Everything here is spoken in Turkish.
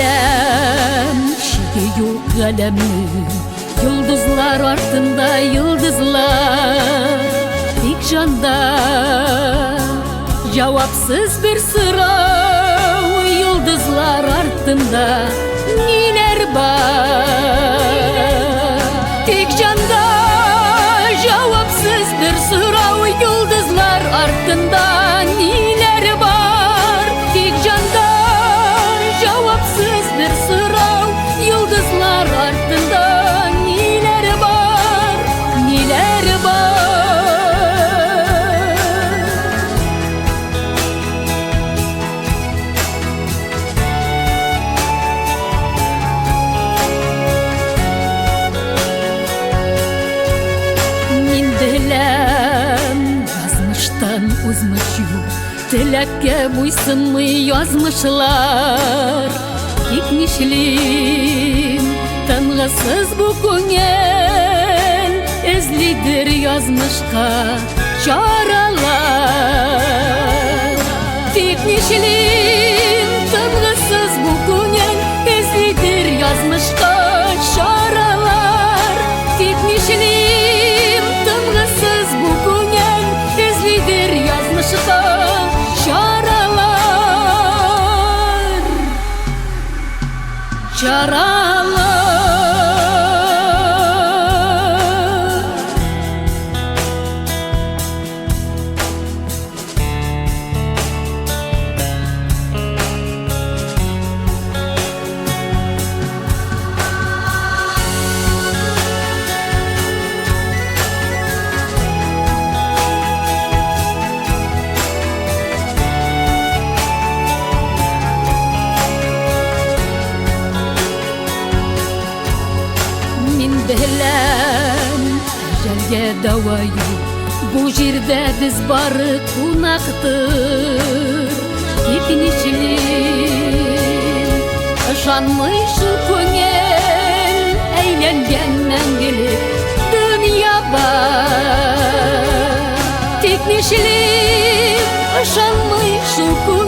belem şigiyu kalemi, yıldızlar ardında yıldızlar. Dik canda cevapsız bir sıra, yıldızlar ardında neler var. Dik canda cevapsız bir sıra, yıldızlar ardında neler var. Dik canda cevapsız bir sıra, yıldızlar ardında neler var, neler var. Min dilem yazmıştan uzmuşum, tilekке buysınmay yazmışlar. Gitmişlim tanrısız bu köngel, ezlidir yazmışka çaralar. Gitmişlim tanrısız bu köngel, ezlidir yazmışka çaralar. Gitmişlim tanrısız bu köngel, ezlidir yazmışka çaralar. Çaralar. Min bilem ecelge davayı, bu jirde biz barı kunaktır. Gitmişlim ışanmış şu köngel, eğlengen mengili dünya var. Gitmişlim ışanmış şu köngel,